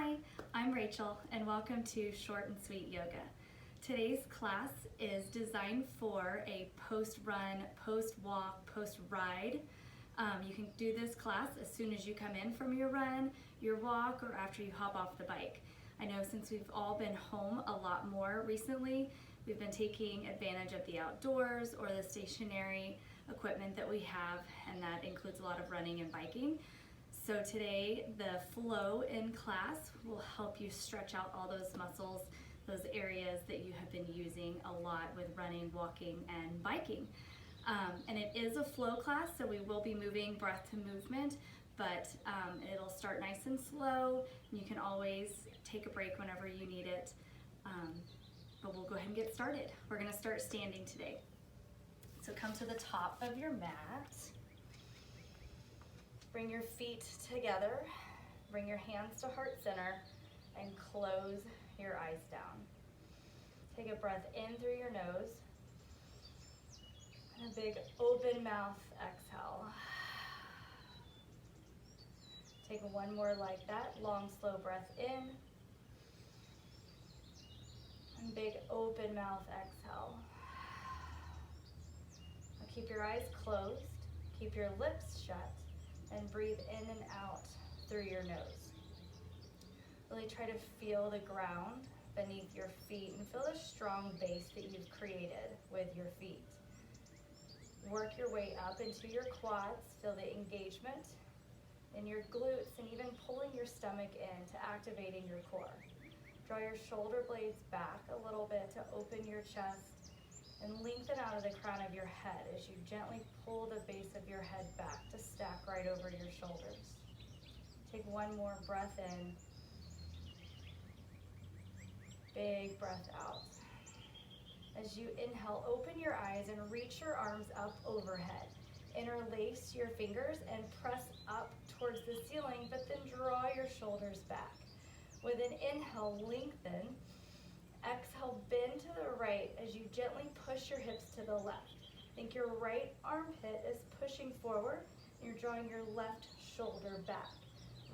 Hi, I'm Rachel and welcome to Short and Sweet Yoga. Today's class is designed for a post-run, post-walk, post-ride. You can do this class as soon as you come in from your run, your walk, or after you hop off the bike. I know since we've all been home a lot more recently, we've been taking advantage of the outdoors or the stationary equipment that we have, and that includes a lot of running and biking. So today, the flow in class will help you stretch out all those muscles, those areas that you have been using a lot with running, walking, and biking. And it is a flow class, so we will be moving breath to movement, but it'll start nice and slow. You can always take a break whenever you need it. But we'll go ahead and get started. We're gonna start standing today. So come to the top of your mat. Bring your feet together, bring your hands to heart center, and close your eyes down. Take a breath in through your nose, and a big open mouth exhale. Take one more like that, long slow breath in, and big open mouth exhale. Now keep your eyes closed, keep your lips shut, and breathe in and out through your nose. Really try to feel the ground beneath your feet and feel the strong base that you've created with your feet. Work your way up into your quads, feel the engagement in your glutes and even pulling your stomach in to activating your core. Draw your shoulder blades back a little bit to open your chest and lengthen out of the crown of your head as you gently pull the base of your head back to stack right over your shoulders. Take one more breath in. Big breath out. As you inhale, open your eyes and reach your arms up overhead. Interlace your fingers and press up towards the ceiling, but then draw your shoulders back. With an inhale, lengthen. Exhale, bend to the right as you gently push your hips to the left. Think your right armpit is pushing forward. You're drawing your left shoulder back.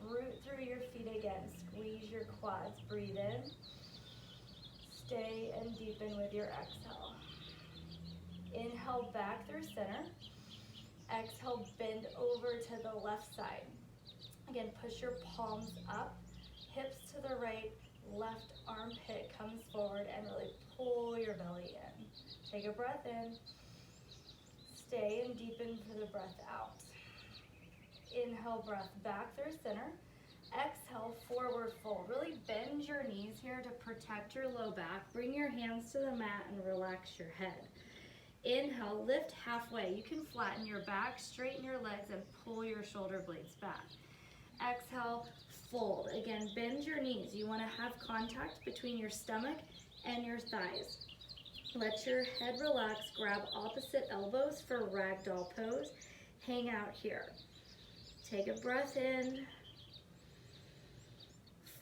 Root through your feet again. Squeeze your quads. Breathe in. Stay and deepen with your exhale. Inhale back through center. Exhale, bend over to the left side. Again, push your palms up, hips to the right. Left armpit comes forward and really pull your belly in. Take a breath in. Stay and deepen for the breath out. Inhale, breath back through center. Exhale, forward fold. Really bend your knees here to protect your low back. Bring your hands to the mat and relax your head. Inhale, lift halfway. You can flatten your back, straighten your legs, and pull your shoulder blades back. Exhale, fold. Again, bend your knees. You want to have contact between your stomach and your thighs. Let your head relax. Grab opposite elbows for ragdoll pose. Hang out here. Take a breath in.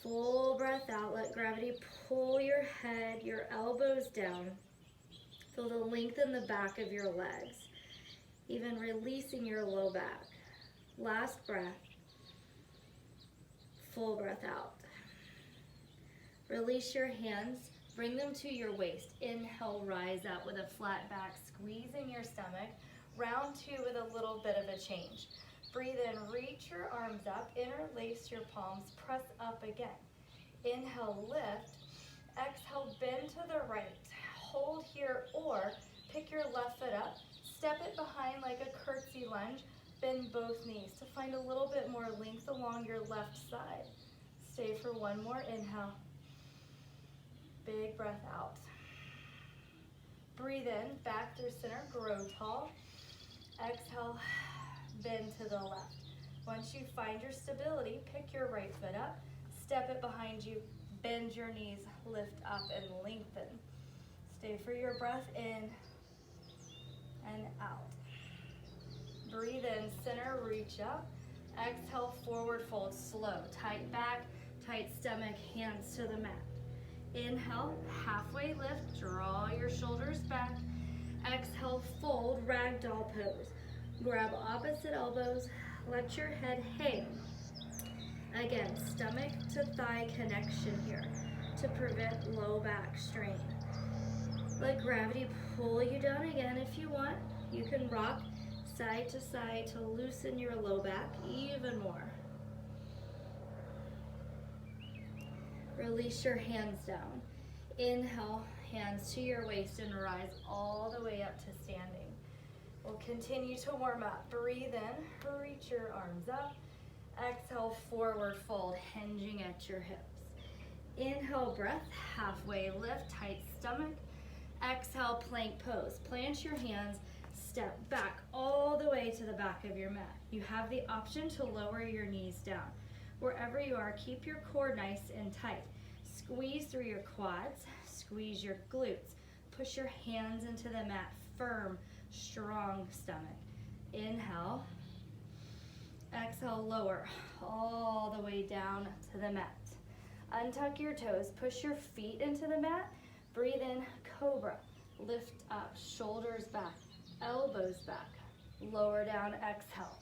Full breath out. Let gravity pull your head, your elbows down. Feel the length in the back of your legs. Even releasing your low back. Last breath. Full breath out. Release your hands, bring them to your waist. Inhale, rise up with a flat back, squeezing your stomach. Round two with a little bit of a change. Breathe in, reach your arms up, interlace your palms, press up again. Inhale, lift. Exhale, bend to the right. Hold here or pick your left foot up, step it behind like a curtsy lunge. Bend both knees to find a little bit more length along your left side. Stay for one more inhale. Big breath out. Breathe in, back through center, grow tall. Exhale, bend to the left. Once you find your stability, pick your right foot up, step it behind you, bend your knees, lift up and lengthen. Stay for your breath in and out. Breathe in, center, reach up. Exhale, forward fold, slow. Tight back, tight stomach, hands to the mat. Inhale, halfway lift, draw your shoulders back. Exhale, fold, ragdoll pose. Grab opposite elbows, let your head hang. Again, stomach to thigh connection here to prevent low back strain. Let gravity pull you down again if you want. You can rock side to side to loosen your low back even more. Release your hands down. Inhale, hands to your waist and rise all the way up to standing. We'll continue to warm up. Breathe in, reach your arms up. Exhale, forward fold, hinging at your hips. Inhale, breath, halfway lift, tight stomach. Exhale, plank pose. Plant your hands, step back all the way to the back of your mat. You have the option to lower your knees down. Wherever you are, keep your core nice and tight. Squeeze through your quads, squeeze your glutes. Push your hands into the mat, firm, strong stomach. Inhale. Exhale, lower all the way down to the mat. Untuck your toes, push your feet into the mat. Breathe in, cobra. Lift up, shoulders back, elbows back. Lower down, exhale.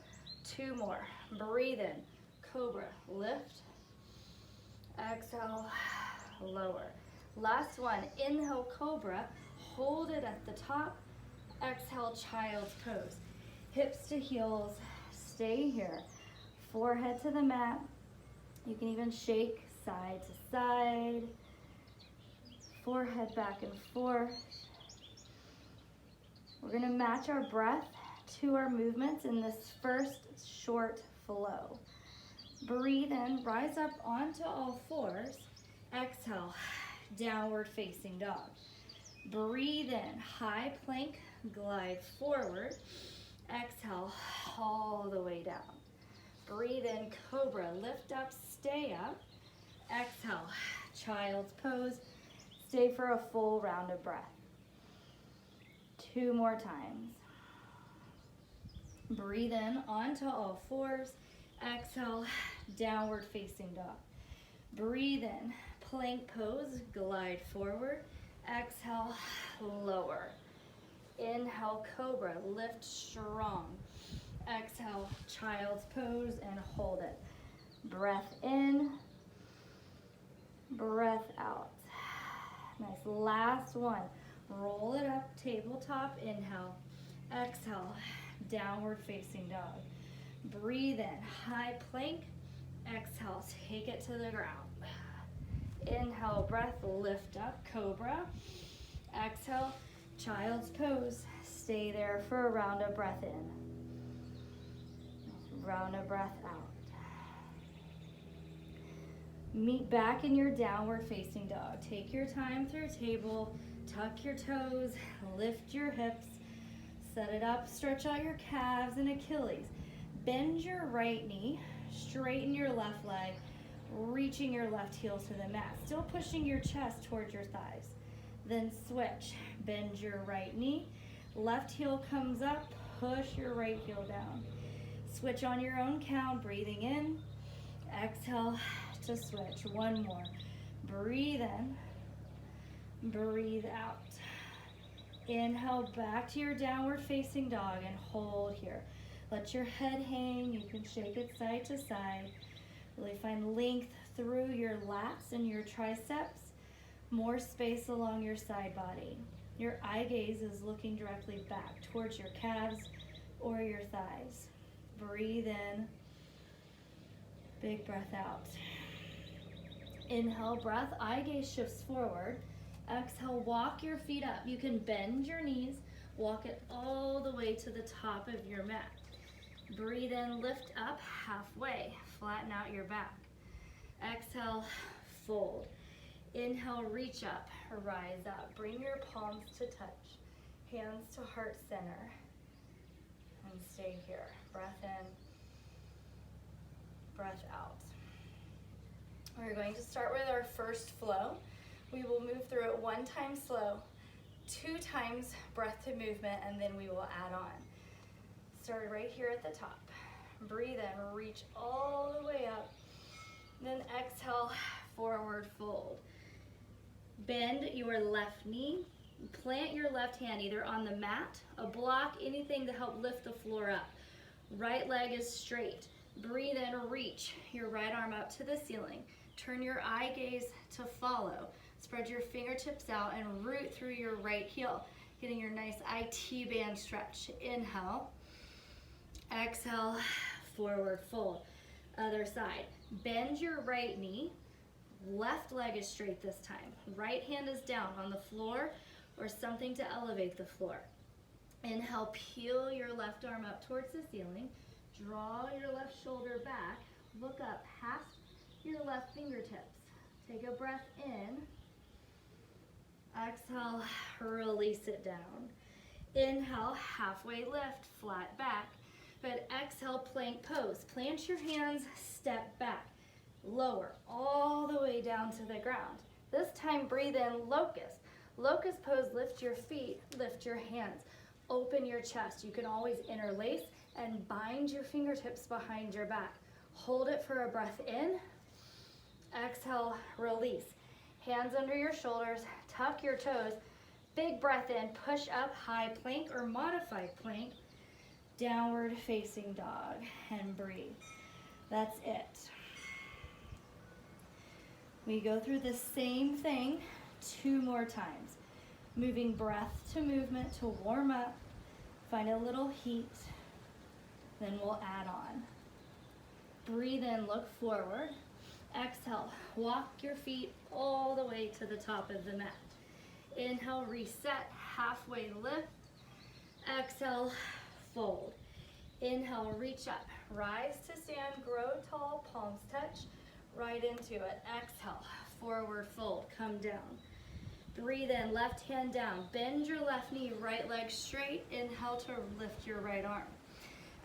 2 more. Breathe in, cobra. Lift, exhale, lower. Last one, inhale, cobra. Hold it at the top. Exhale, child's pose. Hips to heels. Stay here. Forehead to the mat. You can even shake side to side. Forehead back and forth. We're going to match our breath to our movements in this first short flow. Breathe in, rise up onto all fours. Exhale, downward facing dog. Breathe in, high plank, glide forward. Exhale, all the way down. Breathe in, cobra, lift up, stay up. Exhale, child's pose. Stay for a full round of breath. 2 more times. Breathe in onto all fours. Exhale, downward facing dog. Breathe in, plank pose, glide forward. Exhale, lower. Inhale, cobra, lift strong. Exhale, child's pose, and hold it. Breath in, breath out. Nice, last one. Roll it up, tabletop, inhale. Exhale, downward facing dog. Breathe in, high plank. Exhale, take it to the ground. Inhale, breath, lift up, cobra. Exhale, child's pose. Stay there for a round of breath in. Round of breath out. Meet back in your downward facing dog. Take your time through table. Tuck your toes. Lift your hips. Set it up. Stretch out your calves and Achilles. Bend your right knee. Straighten your left leg. Reaching your left heel to the mat. Still pushing your chest towards your thighs. Then switch. Bend your right knee. Left heel comes up. Push your right heel down. Switch on your own count. Breathing in. Exhale to switch. 1 more. Breathe in. Breathe out. Inhale back to your downward facing dog and hold here. Let your head hang. You can shake it side to side. Really find length through your lats and your triceps. More space along your side body. Your eye gaze is looking directly back towards your calves or your thighs. Breathe in. Big breath out. Inhale, breath, eye gaze shifts forward. Exhale, walk your feet up. You can bend your knees, walk it all the way to the top of your mat. Breathe in, lift up halfway, flatten out your back. Exhale, fold. Inhale, reach up, rise up. Bring your palms to touch, hands to heart center, and stay here. Breath in, breath out. We're going to start with our first flow. We will move through it 1 time slow, 2 times breath to movement, and then we will add on. Start right here at the top. Breathe in, reach all the way up. Then exhale, forward fold. Bend your left knee. Plant your left hand either on the mat, a block, anything to help lift the floor up. Right leg is straight. Breathe in, reach your right arm up to the ceiling. Turn your eye gaze to follow. Spread your fingertips out and root through your right heel, getting your nice IT band stretch. Inhale. Exhale, forward fold. Other side. Bend your right knee. Left leg is straight this time. Right hand is down on the floor or something to elevate the floor. Inhale, peel your left arm up towards the ceiling. Draw your left shoulder back. Look up past your left fingertips. Take a breath in. Exhale, release it down. Inhale, halfway lift, flat back. But exhale, plank pose. Plant your hands, step back. Lower all the way down to the ground. This time, breathe in, locust. Locust pose, lift your feet, lift your hands. Open your chest. You can always interlace and bind your fingertips behind your back. Hold it for a breath in. Exhale, release. Hands under your shoulders, tuck your toes. Big breath in, push up, high plank or modified plank. Downward facing dog, and breathe. That's it. We go through the same thing 2 more times. Moving breath to movement to warm up. Find a little heat. Then we'll add on. Breathe in, look forward. Exhale, walk your feet all the way to the top of the mat. Inhale, reset, halfway lift. Exhale, fold. Inhale, reach up. Rise to stand, grow tall, palms touch. Right into it. Exhale, forward fold, come down. Breathe in, left hand down. Bend your left knee, right leg straight. Inhale to lift your right arm.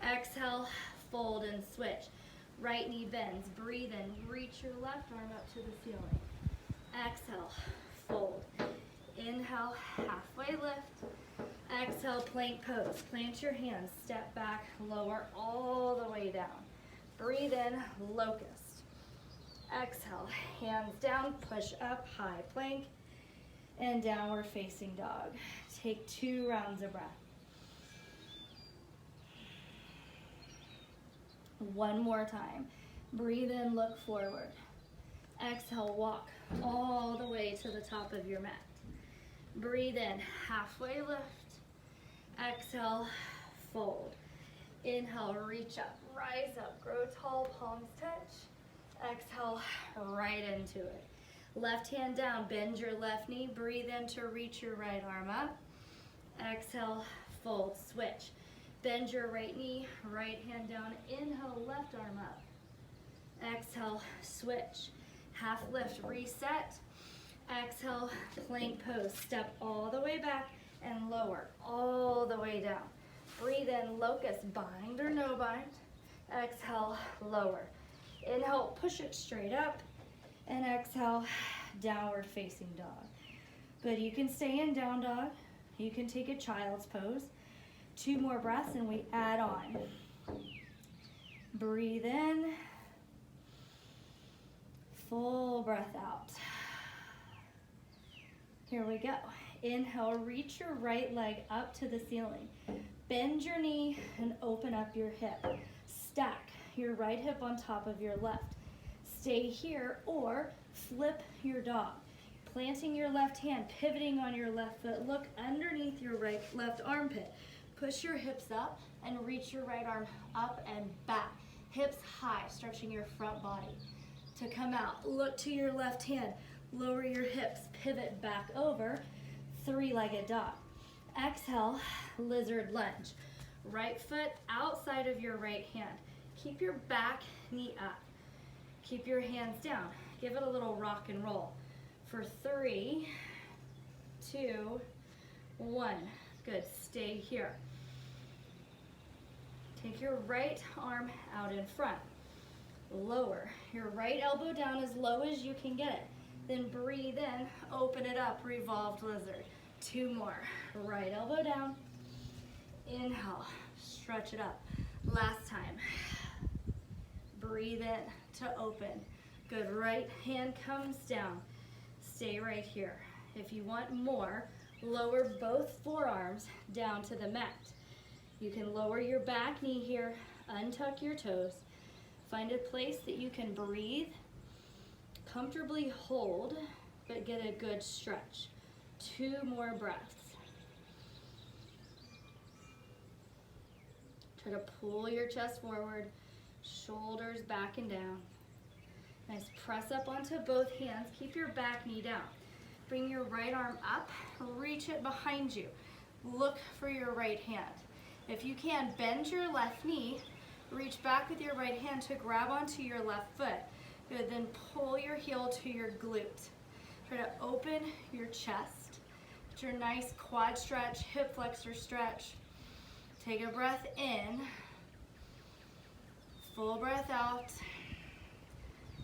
Exhale, fold and switch. Right knee bends. Breathe in, reach your left arm up to the ceiling. Exhale, fold. Inhale, halfway lift. Exhale, plank pose. Plant your hands, step back, lower all the way down. Breathe in, locust. Exhale, hands down, push up, high plank, and downward facing dog. Take 2 rounds of breath. One more time. Breathe in, look forward. Exhale, walk all the way to the top of your mat. Breathe in, halfway lift. Exhale, fold. Inhale, reach up, rise up, grow tall, palms touch. Exhale, right into it. Left hand down, bend your left knee, breathe in to reach your right arm up. Exhale, fold, switch. Bend your right knee, right hand down, inhale, left arm up. Exhale, switch. Half lift, reset. Exhale, plank pose. Step all the way back and lower, all the way down. Breathe in, locust, bind or no bind. Exhale, lower. Inhale, push it straight up. And exhale, downward facing dog. Good, you can stay in down dog. You can take a child's pose. 2 more breaths and we add on. Breathe in. Full breath out. Here we go. Inhale, reach your right leg up to the ceiling. Bend your knee and open up your hip. Stack your right hip on top of your left. Stay here or flip your dog. Planting your left hand, pivoting on your left foot. Look underneath your left armpit. Push your hips up and reach your right arm up and back. Hips high, stretching your front body. To come out, look to your left hand. Lower your hips, pivot back over. 3-legged dog. Exhale, lizard lunge. Right foot outside of your right hand. Keep your back knee up. Keep your hands down. Give it a little rock and roll. For 3, 2, 1. Good, stay here. Take your right arm out in front. Lower your right elbow down as low as you can get it. Then breathe in, open it up, revolved lizard. 2 more. Right elbow down. Inhale, stretch it up. Last time. Breathe in to open. Good, right hand comes down. Stay right here. If you want more, lower both forearms down to the mat. You can lower your back knee here, untuck your toes. Find a place that you can breathe, comfortably hold, but get a good stretch. 2 more breaths. Try to pull your chest forward, shoulders back and down. Nice, press up onto both hands. Keep your back knee down. Bring your right arm up, reach it behind you. Look for your right hand. If you can, bend your left knee, reach back with your right hand to grab onto your left foot. Good, then pull your heel to your glute. Try to open your chest. Get your nice quad stretch, hip flexor stretch. Take a breath in, full breath out,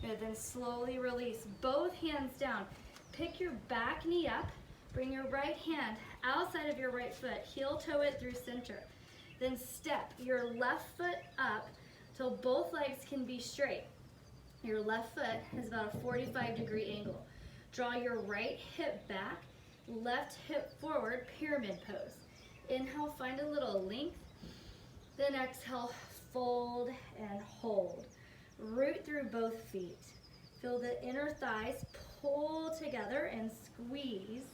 and then slowly release. Both hands down. Pick your back knee up, bring your right hand outside of your right foot, heel toe it through center. Then step your left foot up till both legs can be straight. Your left foot is about a 45-degree angle. Draw your right hip back, left hip forward, pyramid pose. Inhale, find a little length. Then exhale, fold and hold. Root through both feet. Feel the inner thighs pull together and squeeze.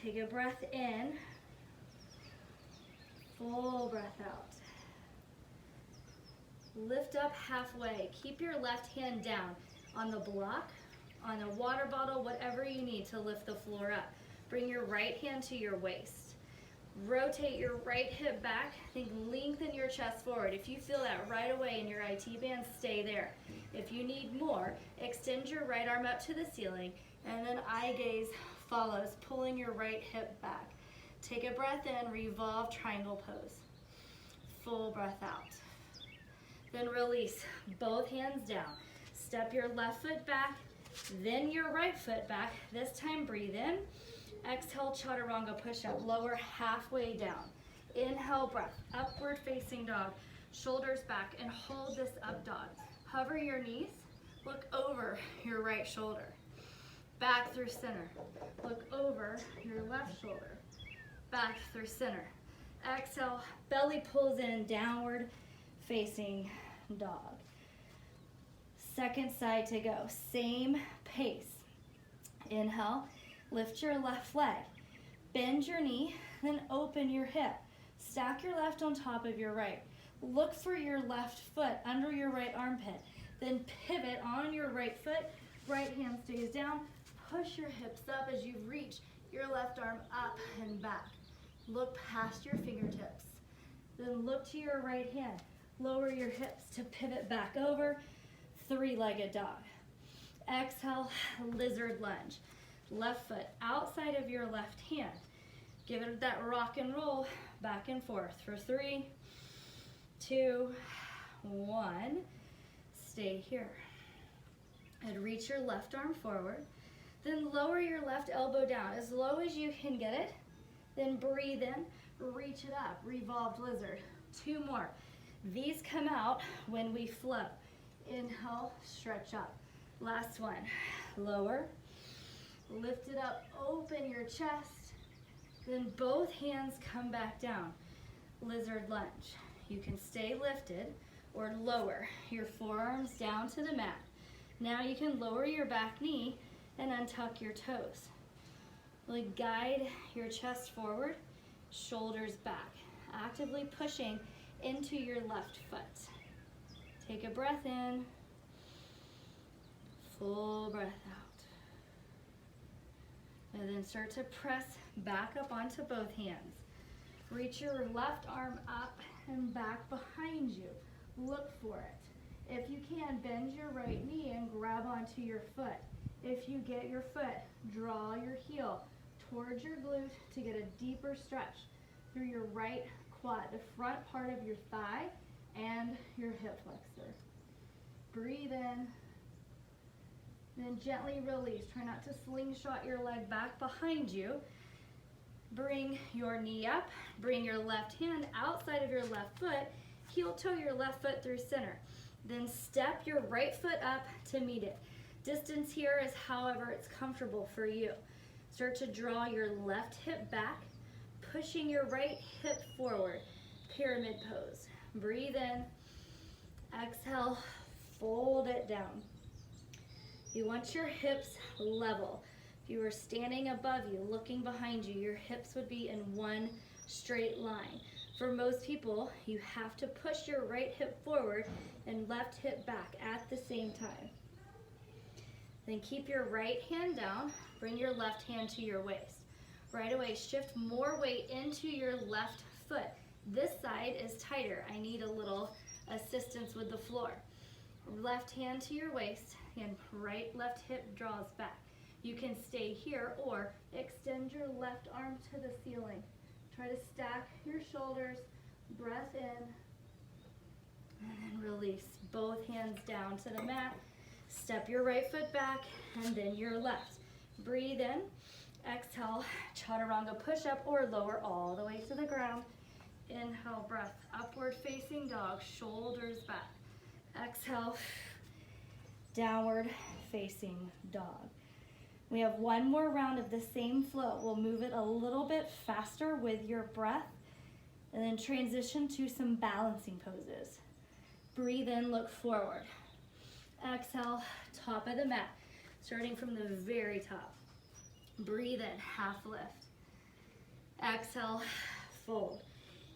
Take a breath in. Full breath out. Lift up halfway. Keep your left hand down on the block, on a water bottle, whatever you need to lift the floor up. Bring your right hand to your waist. Rotate your right hip back. Think lengthen your chest forward. If you feel that right away in your IT band, stay there. If you need more, extend your right arm up to the ceiling, and then eye gaze follows, pulling your right hip back. Take a breath in, revolve triangle pose. Full breath out. Then release, both hands down. Step your left foot back, then your right foot back. This time breathe in. Exhale, chaturanga push-up, lower halfway down. Inhale, breath, upward facing dog, shoulders back, and hold this up dog. Hover your knees, look over your right shoulder. Back through center, look over your left shoulder. Back through center. Exhale, belly pulls in, downward facing dog. Second side to go, same pace. Inhale. Lift your left leg, bend your knee, then open your hip. Stack your left on top of your right. Look for your left foot under your right armpit. Then pivot on your right foot, right hand stays down. Push your hips up as you reach your left arm up and back. Look past your fingertips. Then look to your right hand. Lower your hips to pivot back over, 3-legged dog. Exhale, lizard lunge. Left foot outside of your left hand. Give it that rock and roll back and forth for 3, 2, 1. Stay here. And reach your left arm forward. Then lower your left elbow down as low as you can get it. Then breathe in, reach it up, revolved lizard. 2 more. These come out when we flow. Inhale, stretch up. Last one. Lower. Lift it up, open your chest, then both hands come back down. Lizard lunge. You can stay lifted or lower your forearms down to the mat. Now you can lower your back knee and untuck your toes. Really guide your chest forward, shoulders back, actively pushing into your left foot. Take a breath in, full breath out. And then start to press back up onto both hands. Reach your left arm up and back behind you. Look for it. If you can, bend your right knee and grab onto your foot. If you get your foot, draw your heel towards your glute to get a deeper stretch through your right quad, the front part of your thigh and your hip flexor. Breathe in. Then gently release. Try not to slingshot your leg back behind you. Bring your knee up. Bring your left hand outside of your left foot. Heel toe your left foot through center. Then step your right foot up to meet it. Distance here is however it's comfortable for you. Start to draw your left hip back, pushing your right hip forward. Pyramid pose. Breathe in. Exhale, fold it down. You want your hips level. If you were standing above you, looking behind you, your hips would be in one straight line. For most people, you have to push your right hip forward and left hip back at the same time. Then keep your right hand down, bring your left hand to your waist. Right away, shift more weight into your left foot. This side is tighter. I need a little assistance with the floor. Left hand to your waist and right left hip draws back. You can stay here or extend your left arm to the ceiling. Try to stack your shoulders, breath in, and then release. Both hands down to the mat. Step your right foot back and then your left. Breathe in, exhale, chaturanga push-up or lower all the way to the ground. Inhale, breath, upward facing dog, shoulders back. Exhale, downward facing dog. We have one more round of the same flow. We'll move it a little bit faster with your breath and then transition to some balancing poses. Breathe in, look forward. Exhale, top of the mat, starting from the very top. Breathe in, half lift. Exhale, fold.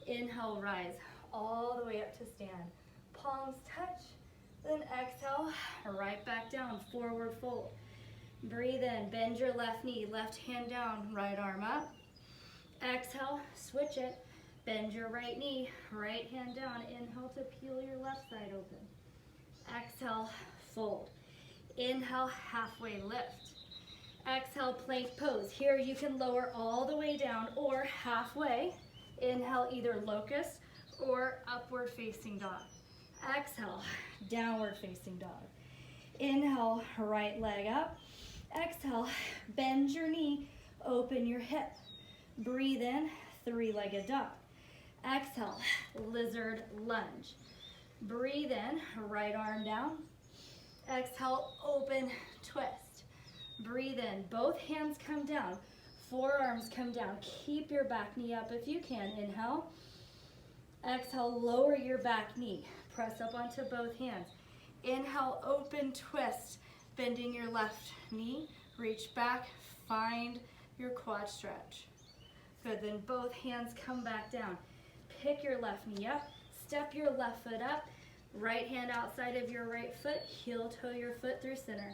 Inhale, rise all the way up to stand. Palms touch, then exhale, right back down, forward fold. Breathe in, bend your left knee, left hand down, right arm up. Exhale, switch it, bend your right knee, right hand down. Inhale to peel your left side open. Exhale, fold. Inhale, halfway lift. Exhale, plank pose. Here you can lower all the way down or halfway. Inhale, either locust or upward facing dog. Exhale, downward facing dog. Inhale, right leg up. Exhale, bend your knee, open your hip. Breathe in, three-legged dog. Exhale, lizard lunge. Breathe in, right arm down. Exhale, open twist. Breathe in, both hands come down, forearms come down. Keep your back knee up if you can. Inhale. Exhale, lower your back knee. Press up onto both hands. Inhale, open twist. Bending your left knee, reach back, find your quad stretch. Good, then both hands come back down. Pick your left knee up, step your left foot up, right hand outside of your right foot, heel toe your foot through center.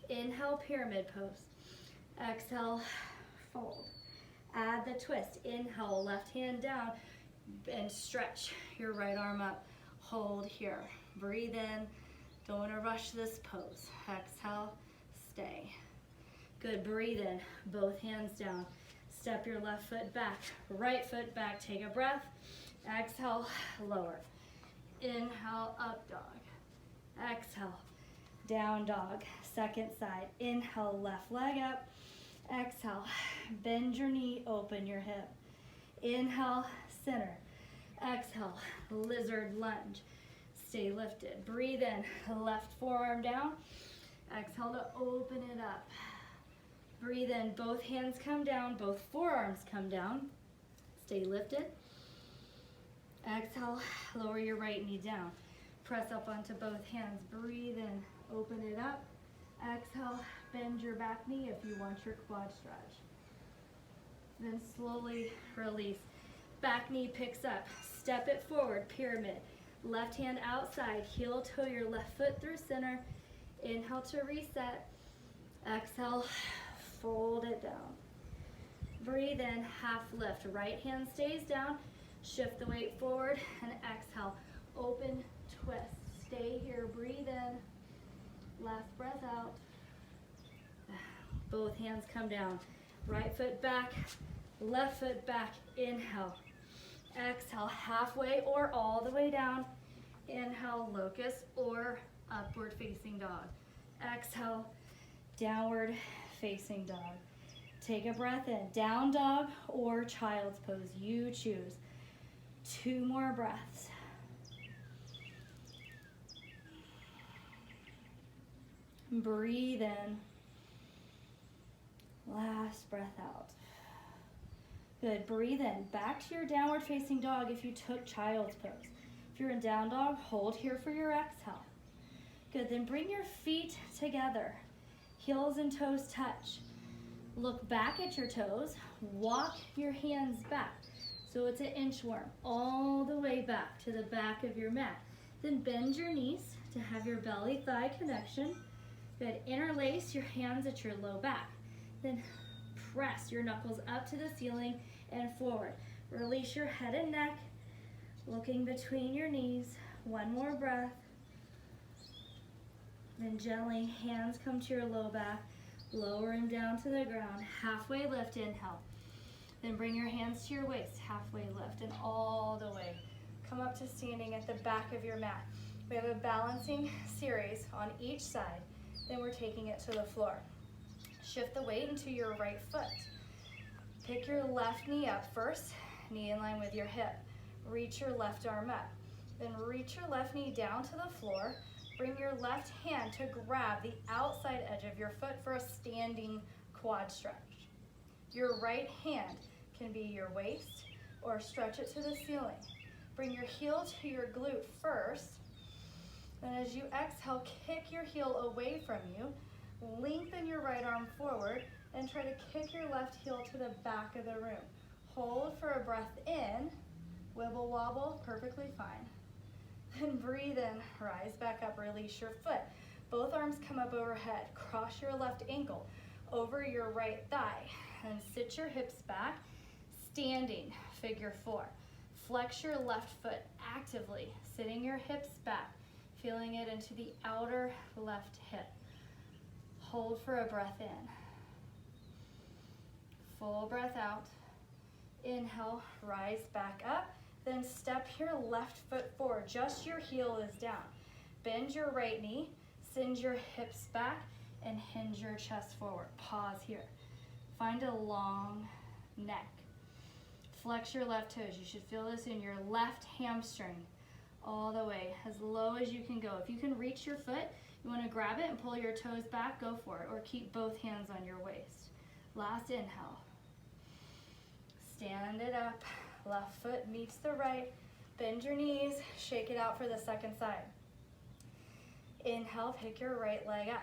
Inhale, pyramid pose. Exhale, fold. Add the twist. Inhale, left hand down and stretch your right arm up. Hold here. Breathe in. Don't want to rush this pose. Exhale, stay. Good, breathe in, both hands down. Step your left foot back, right foot back, take a breath. Exhale, lower. Inhale, up dog. Exhale, down dog. Second side, inhale, left leg up. Exhale, bend your knee, open your hip. Inhale, center. Exhale, lizard lunge. Stay lifted. Breathe in, left forearm down. Exhale to open it up. Breathe in, both hands come down, both forearms come down. Stay lifted. Exhale, lower your right knee down. Press up onto both hands. Breathe in, open it up. Exhale, bend your back knee if you want your quad stretch. Then slowly release. Back knee picks up. Step it forward, pyramid. Left hand outside, heel toe your left foot through center. Inhale to reset. Exhale, fold it down. Breathe in, half lift. Right hand stays down. Shift the weight forward and exhale. Open twist. Stay here, breathe in. Last breath out. Both hands come down. Right foot back, left foot back. Inhale. Exhale, halfway or all the way down. Inhale, locust or upward facing dog. Exhale, downward facing dog. Take a breath in, down dog or child's pose, you choose. 2 more breaths. Breathe in. Last breath out. Good, breathe in. Back to your downward facing dog if you took child's pose. If you're in down dog, hold here for your exhale. Good, then bring your feet together. Heels and toes touch. Look back at your toes. Walk your hands back. So it's an inchworm all the way back to the back of your mat. Then bend your knees to have your belly thigh connection. Good, interlace your hands at your low back. Then press your knuckles up to the ceiling and forward. Release your head and neck, looking between your knees. One more breath. Then gently, hands come to your low back, lower them down to the ground. Halfway lift, inhale. Then bring your hands to your waist, halfway lift, and all the way. Come up to standing at the back of your mat. We have a balancing series on each side. Then we're taking it to the floor. Shift the weight into your right foot. Pick your left knee up first, knee in line with your hip. Reach your left arm up. Then reach your left knee down to the floor. Bring your left hand to grab the outside edge of your foot for a standing quad stretch. Your right hand can be your waist or stretch it to the ceiling. Bring your heel to your glute first. Then as you exhale, kick your heel away from you. Lengthen your right arm forward and try to kick your left heel to the back of the room. Hold for a breath in. Wibble wobble, perfectly fine. Then breathe in, rise back up, release your foot. Both arms come up overhead. Cross your left ankle over your right thigh. And sit your hips back, standing, figure four. Flex your left foot actively, sitting your hips back, feeling it into the outer left hip. Hold for a breath in. Full breath out. Inhale, rise back up. Then step your left foot forward. Just your heel is down. Bend your right knee, send your hips back, and hinge your chest forward. Pause here. Find a long neck. Flex your left toes. You should feel this in your left hamstring all the way, as low as you can go. If you can reach your foot, you want to grab it and pull your toes back, go for it, or keep both hands on your waist. Last inhale. Stand it up. Left foot meets the right. Bend your knees, shake it out for the second side. Inhale, pick your right leg up.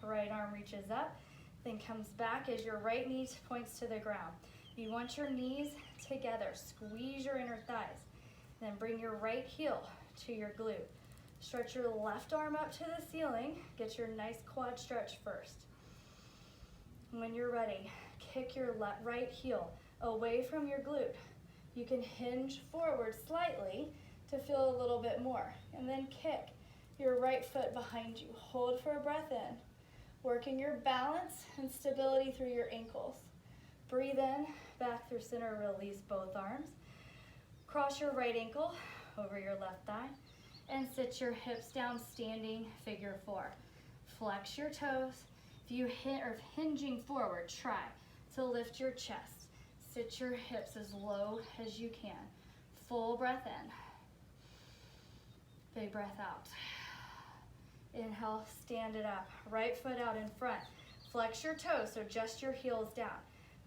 Right arm reaches up, then comes back as your right knee points to the ground. You want your knees together. Squeeze your inner thighs. Then bring your right heel to your glute. Stretch your left arm up to the ceiling. Get your nice quad stretch first. When you're ready, kick your right heel away from your glute. You can hinge forward slightly to feel a little bit more. And then kick your right foot behind you. Hold for a breath in. Working your balance and stability through your ankles. Breathe in, back through center, release both arms. Cross your right ankle over your left thigh and sit your hips down, standing figure four. Flex your toes. If you are hinging forward, try to lift your chest. Sit your hips as low as you can. Full breath in. Big breath out. Inhale, stand it up. Right foot out in front. Flex your toes, so just your heels down.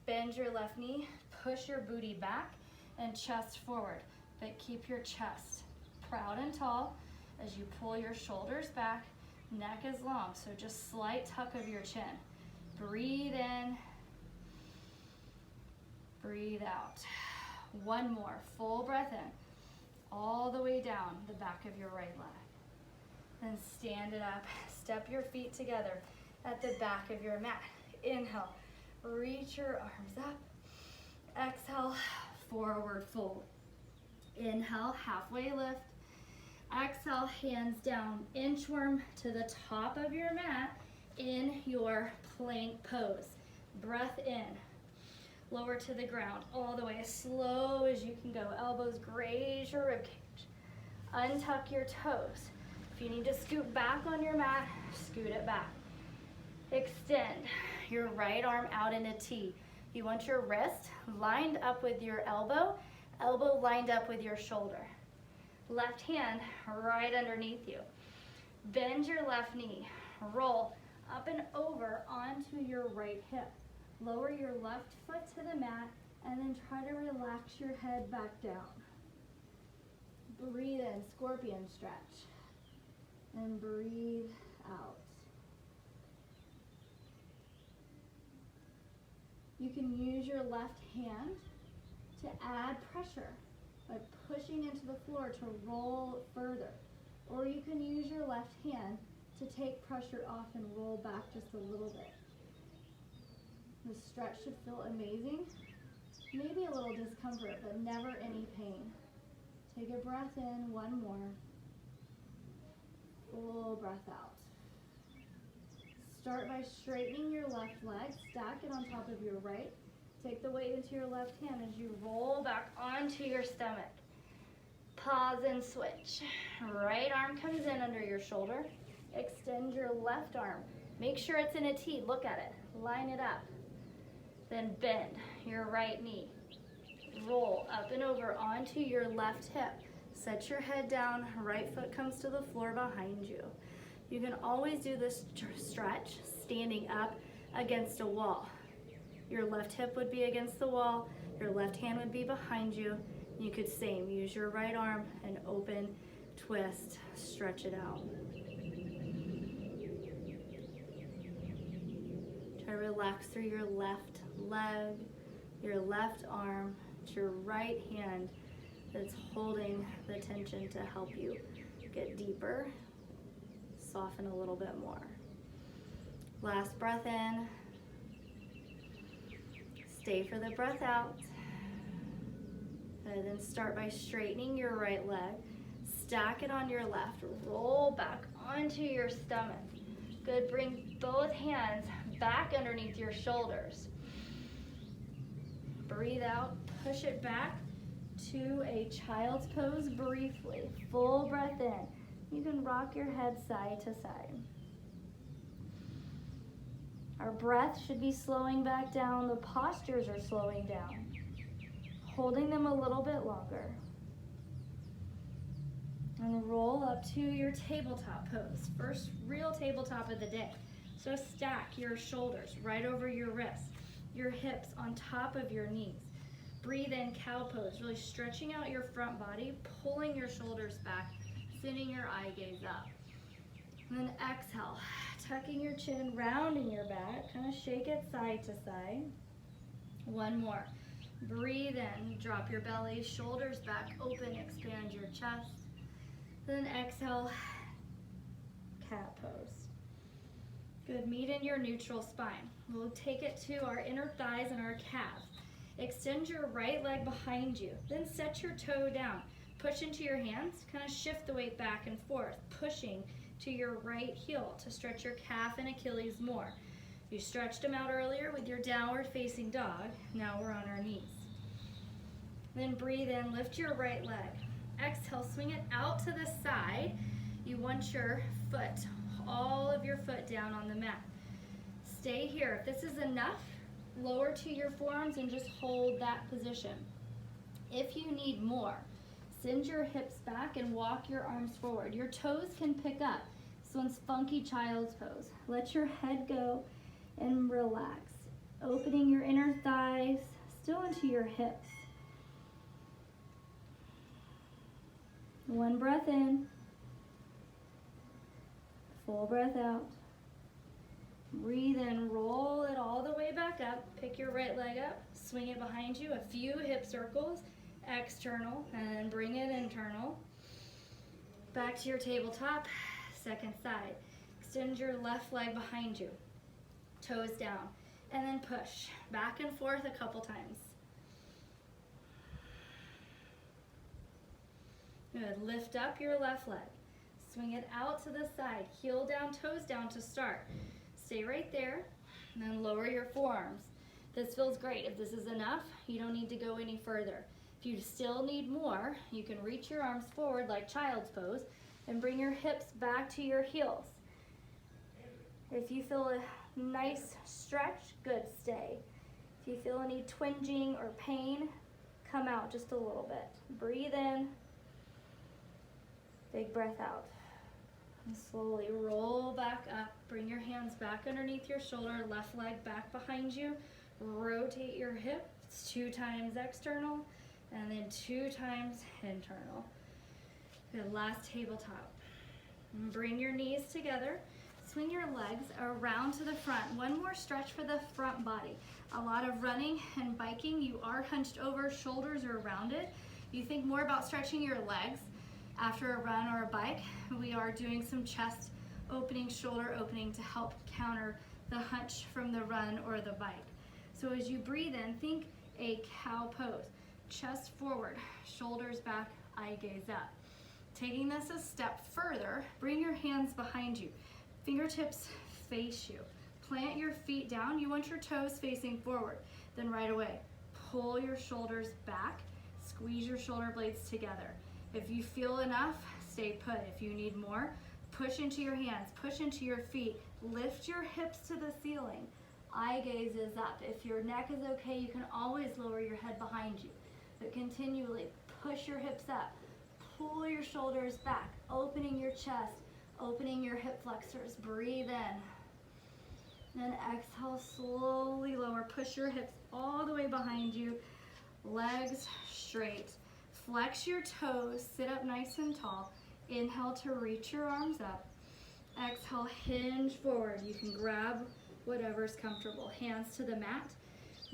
Bend your left knee, push your booty back, and chest forward. But keep your chest proud and tall as you pull your shoulders back. Neck is long, so just slight tuck of your chin. Breathe in. Breathe out. One more. Full breath in. All the way down the back of your right leg. Then stand it up. Step your feet together at the back of your mat. Inhale. Reach your arms up. Exhale. Forward fold. Inhale. Halfway lift. Exhale. Hands down. Inchworm to the top of your mat in your plank pose. Breath in. Lower to the ground, all the way as slow as you can go. Elbows graze your ribcage. Untuck your toes. If you need to scoot back on your mat, scoot it back. Extend your right arm out in a T. You want your wrist lined up with your elbow, elbow lined up with your shoulder. Left hand right underneath you. Bend your left knee. Roll up and over onto your right hip. Lower your left foot to the mat and then try to relax your head back down. Breathe in, scorpion stretch. And breathe out. You can use your left hand to add pressure by pushing into the floor to roll further. Or you can use your left hand to take pressure off and roll back just a little bit. The stretch should feel amazing. Maybe a little discomfort, but never any pain. Take a breath in, one more. Full breath out. Start by straightening your left leg, stack it on top of your right. Take the weight into your left hand as you roll back onto your stomach. Pause and switch. Right arm comes in under your shoulder. Extend your left arm. Make sure it's in a T. Look at it. Line it up. Then bend your right knee. Roll up and over onto your left hip. Set your head down. Right foot comes to the floor behind you. You can always do this stretch standing up against a wall. Your left hip would be against the wall. Your left hand would be behind you. You could same, use your right arm and open, twist, stretch it out. Try to relax through your left leg, your left arm, to your right hand that's holding the tension to help you get deeper, soften a little bit more. Last breath in. Stay for the breath out. And then start by straightening your right leg. Stack it on your left. Roll back onto your stomach. Good. Bring both hands back underneath your shoulders. Breathe out. Push it back to a child's pose briefly. Full breath in. You can rock your head side to side. Our breath should be slowing back down. The postures are slowing down. Holding them a little bit longer. And roll up to your tabletop pose. First real tabletop of the day. So stack your shoulders right over your wrists, your hips on top of your knees. Breathe in, cow pose, really stretching out your front body, pulling your shoulders back, sending your eye gaze up. And then exhale, tucking your chin, rounding your back, kind of shake it side to side. One more. Breathe in, drop your belly, shoulders back, open, expand your chest. Then exhale, cat pose. Good, meet in your neutral spine. We'll take it to our inner thighs and our calves. Extend your right leg behind you, then set your toe down. Push into your hands, kind of shift the weight back and forth, pushing to your right heel to stretch your calf and Achilles more. You stretched them out earlier with your downward facing dog. Now we're on our knees. Then breathe in, lift your right leg. Exhale, swing it out to the side. You want your foot, all of your foot down on the mat. Stay here. If this is enough, lower to your forearms and just hold that position. If you need more, send your hips back and walk your arms forward. Your toes can pick up. This one's funky child's pose. Let your head go and relax. Opening your inner thighs, still into your hips. One breath in. Full breath out. Breathe in, roll it all the way back up. Pick your right leg up, swing it behind you. A few hip circles, external, and then bring it internal. Back to your tabletop, second side. Extend your left leg behind you, toes down, and then push back and forth a couple times. Good, lift up your left leg. Swing it out to the side, heel down, toes down to start. Stay right there, and then lower your forearms. This feels great. If this is enough, you don't need to go any further. If you still need more, you can reach your arms forward like child's pose and bring your hips back to your heels. If you feel a nice stretch, good, stay. If you feel any twinging or pain, come out just a little bit. Breathe in, big breath out. And slowly roll back up. Bring your hands back underneath your shoulder, left leg back behind you. Rotate your hips 2 times external and then 2 times internal. Good, last tabletop. Bring your knees together. Swing your legs around to the front. One more stretch for the front body. A lot of running and biking, you are hunched over, shoulders are rounded. You think more about stretching your legs after a run or a bike. We are doing some chest opening, shoulder opening to help counter the hunch from the run or the bike. So as you breathe in, think a cow pose. Chest forward, shoulders back, eye gaze up. Taking this a step further, bring your hands behind you. Fingertips face you. Plant your feet down. You want your toes facing forward. Then right away, pull your shoulders back. Squeeze your shoulder blades together. If you feel enough, stay put. If you need more, push into your hands, push into your feet. Lift your hips to the ceiling. Eye gaze is up. If your neck is okay, you can always lower your head behind you. But continually push your hips up. Pull your shoulders back, opening your chest, opening your hip flexors. Breathe in. Then exhale, slowly lower. Push your hips all the way behind you. Legs straight. Flex your toes, sit up nice and tall. Inhale to reach your arms up. Exhale, hinge forward. You can grab whatever's comfortable. Hands to the mat.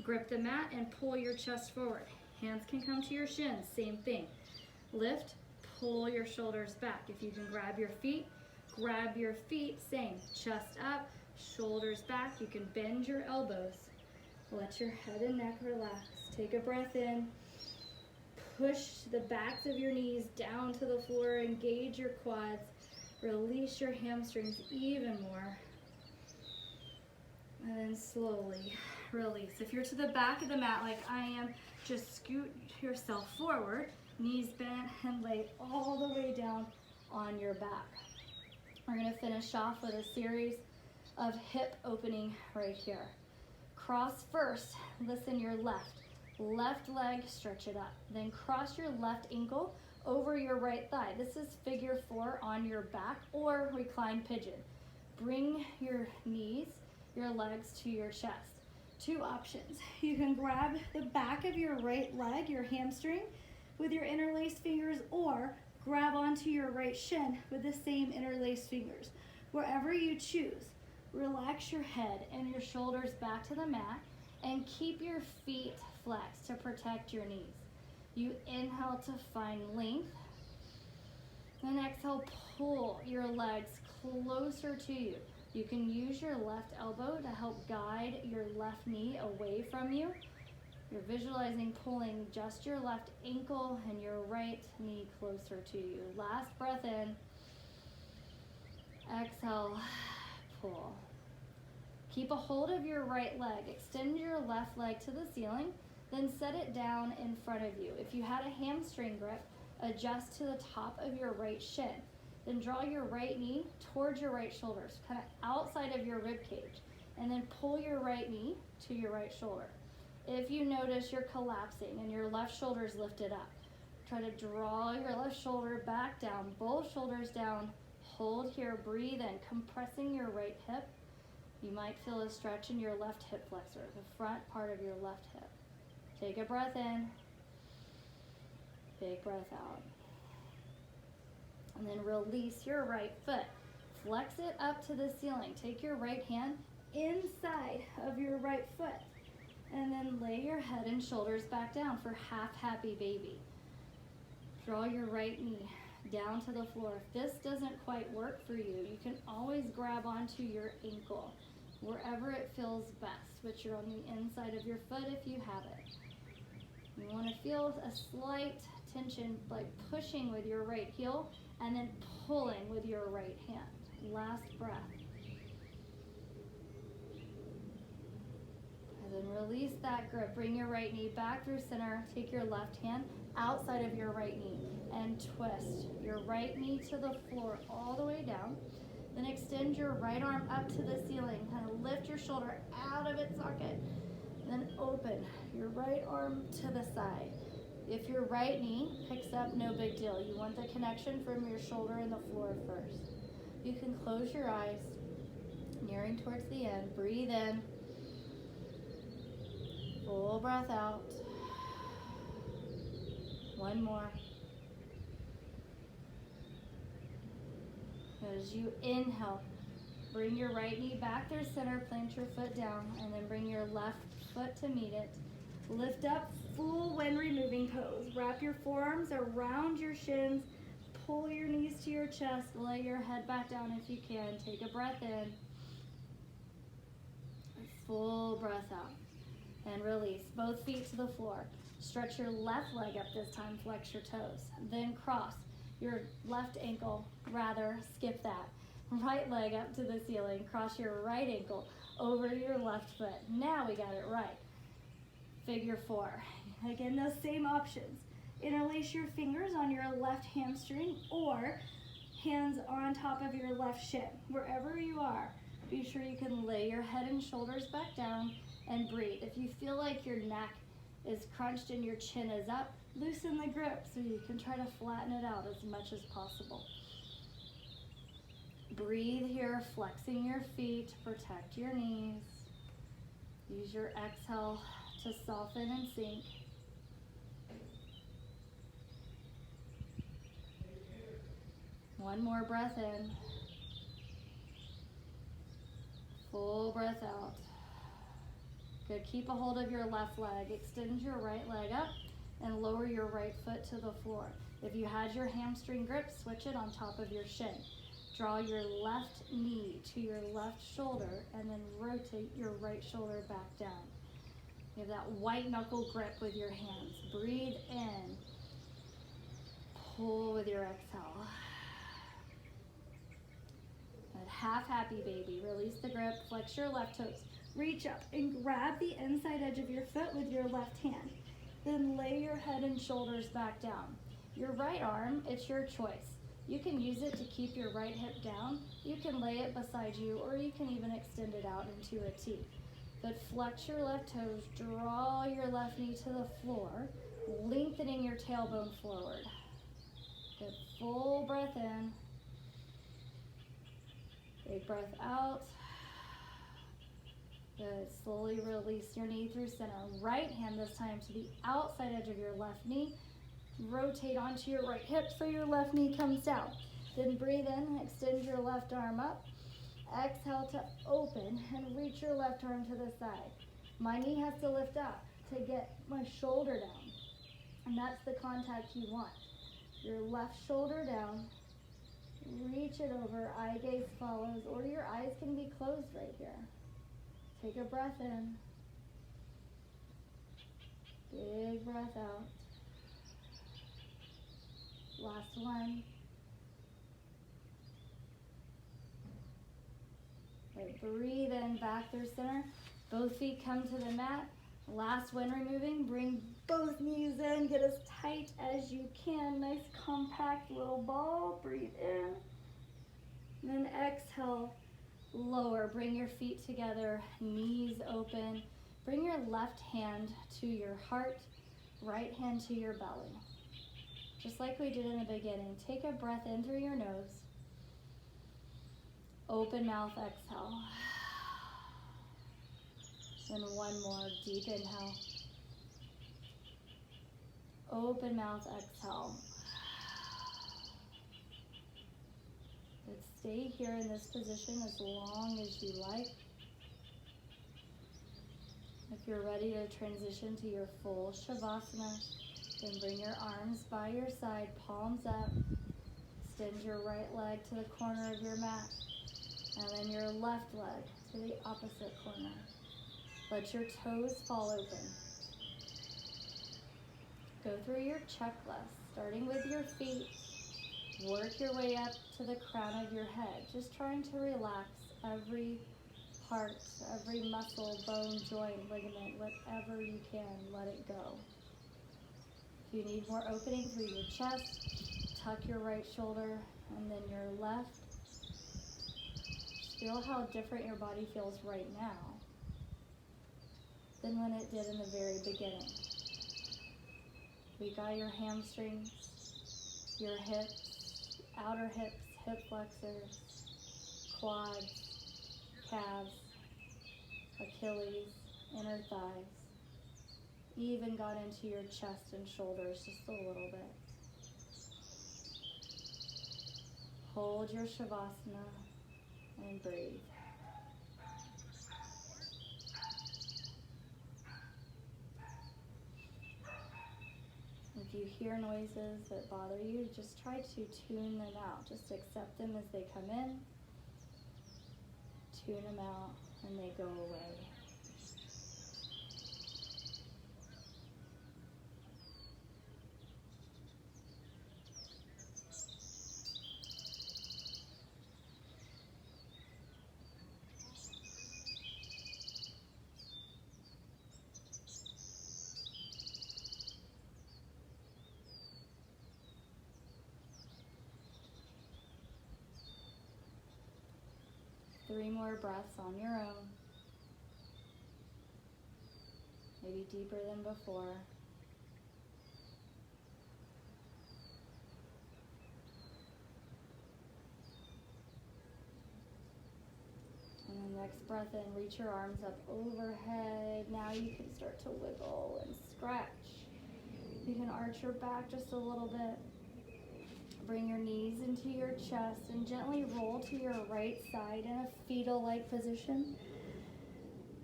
Grip the mat and pull your chest forward. Hands can come to your shins, same thing. Lift, pull your shoulders back. If you can grab your feet, same. Chest up, shoulders back. You can bend your elbows. Let your head and neck relax. Take a breath in. Push the backs of your knees down to the floor. Engage your quads. Release your hamstrings even more. And then slowly release. If you're to the back of the mat like I am, just scoot yourself forward. Knees bent and lay all the way down on your back. We're going to finish off with a series of hip opening right here. Cross first. Listen your left. Left leg, stretch it up. Then cross your left ankle over your right thigh. This is figure 4 on your back or reclined pigeon. Bring your knees, your legs to your chest. 2 options. You can grab the back of your right leg, your hamstring, with your interlaced fingers, or grab onto your right shin with the same interlaced fingers. Wherever you choose, relax your head and your shoulders back to the mat and keep your feet flexed to protect your knees. You inhale to find length, then exhale, pull your legs closer to you. You can use your left elbow to help guide your left knee away from you. You're visualizing pulling just your left ankle and your right knee closer to you. Last breath in. Exhale, pull. Keep a hold of your right leg. Extend your left leg to the ceiling, then set it down in front of you. If you had a hamstring grip, adjust to the top of your right shin. Then draw your right knee towards your right shoulders, kind of outside of your rib cage, and then pull your right knee to your right shoulder. If you notice you're collapsing and your left shoulder is lifted up, try to draw your left shoulder back down, both shoulders down. Hold here, breathe in, compressing your right hip. You might feel a stretch in your left hip flexor, the front part of your left hip. Take a breath in, big breath out. And then release your right foot. Flex it up to the ceiling. Take your right hand inside of your right foot. And then lay your head and shoulders back down for half happy baby. Draw your right knee down to the floor. If this doesn't quite work for you, you can always grab onto your ankle, wherever it feels best, but you're on the inside of your foot if you have it. You want to feel a slight tension, like pushing with your right heel and then pulling with your right hand. Last breath. And then release that grip. Bring your right knee back through center. Take your left hand outside of your right knee and twist your right knee to the floor all the way down. Then extend your right arm up to the ceiling. Kind of lift your shoulder out of its socket. Then open your right arm to the side. If your right knee picks up, no big deal. You want the connection from your shoulder and the floor first. You can close your eyes, nearing towards the end. Breathe in. Full breath out. One more. As you inhale, bring your right knee back through center, plant your foot down, and then bring your left foot to meet it. Lift up, full when removing pose. Wrap your forearms around your shins. Pull your knees to your chest. Lay your head back down if you can. Take a breath in. Full breath out. And release. Both feet to the floor. Stretch your left leg up this time. Flex your toes. Then cross your left ankle. Skip that. Right leg up to the ceiling. Cross your right ankle over your left foot. Now we got it right. Figure four. Again, those same options. Interlace your fingers on your left hamstring or hands on top of your left shin. Wherever you are, be sure you can lay your head and shoulders back down and breathe. If you feel like your neck is crunched and your chin is up, loosen the grip so you can try to flatten it out as much as possible. Breathe here, flexing your feet to protect your knees. Use your exhale to soften and sink. One more breath in. Full breath out. Good, keep a hold of your left leg. Extend your right leg up and lower your right foot to the floor. If you had your hamstring grip, switch it on top of your shin. Draw your left knee to your left shoulder and then rotate your right shoulder back down. You have that white knuckle grip with your hands. Breathe in. Pull with your exhale. That half happy baby. Release the grip. Flex your left toes. Reach up and grab the inside edge of your foot with your left hand. Then lay your head and shoulders back down. Your right arm, it's your choice. You can use it to keep your right hip down. You can lay it beside you, or you can even extend it out into a T. But flex your left toes, draw your left knee to the floor, lengthening your tailbone forward. Good, full breath in. Big breath out. Good, slowly release your knee through center. Right hand this time to the outside edge of your left knee. Rotate onto your right hip so your left knee comes down. Then breathe in, extend your left arm up. Exhale to open and reach your left arm to the side. My knee has to lift up to get my shoulder down. And that's the contact you want. Your left shoulder down. Reach it over, eye gaze follows, or your eyes can be closed right here. Take a breath in. Big breath out. Last one. Okay, breathe in back through center. Both feet come to the mat. Last when removing, bring both knees in. Get as tight as you can. Nice compact little ball. Breathe in. And then exhale, lower. Bring your feet together, knees open. Bring your left hand to your heart, right hand to your belly. Just like we did in the beginning, take a breath in through your nose. Open mouth, exhale. Then one more, deep inhale. Open mouth, exhale. Good, stay here in this position as long as you like. If you're ready to transition to your full Shavasana, then bring your arms by your side, palms up. Extend your right leg to the corner of your mat. And then your left leg to the opposite corner. Let your toes fall open. Go through your checklist, starting with your feet. Work your way up to the crown of your head. Just trying to relax every part, every muscle, bone, joint, ligament, whatever you can, let it go. If you need more opening through your chest, tuck your right shoulder and then your left. Feel how different your body feels right now than when it did in the very beginning. We got your hamstrings, your hips, outer hips, hip flexors, quads, calves, Achilles, inner thighs. Even got into your chest and shoulders just a little bit. Hold your Shavasana and breathe. If you hear noises that bother you, just try to tune them out. Just accept them as they come in, tune them out, and they go away. Three more breaths on your own. Maybe deeper than before. And then next breath in, reach your arms up overhead. Now you can start to wiggle and scratch. You can arch your back just a little bit. Bring your knees into your chest and gently roll to your right side in a fetal-like position.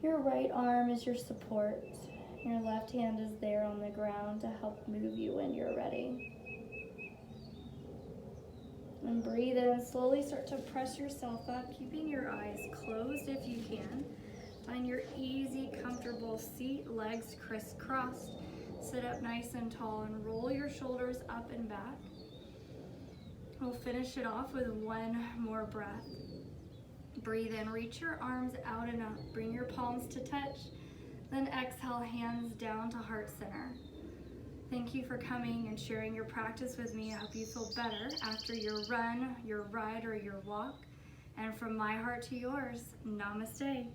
Your right arm is your support. Your left hand is there on the ground to help move you when you're ready. And breathe in. Slowly start to press yourself up, keeping your eyes closed if you can. Find your easy, comfortable seat, legs crisscrossed. Sit up nice and tall and roll your shoulders up and back. We'll finish it off with one more breath. Breathe in, reach your arms out and up. Bring your palms to touch. Then exhale, hands down to heart center. Thank you for coming and sharing your practice with me. I hope you feel better after your run, your ride, or your walk. And from my heart to yours, namaste.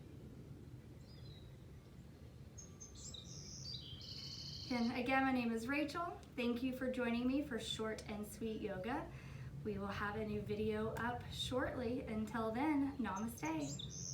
And again, my name is Rachel. Thank you for joining me for Short and Sweet Yoga. We will have a new video up shortly. Until then, namaste.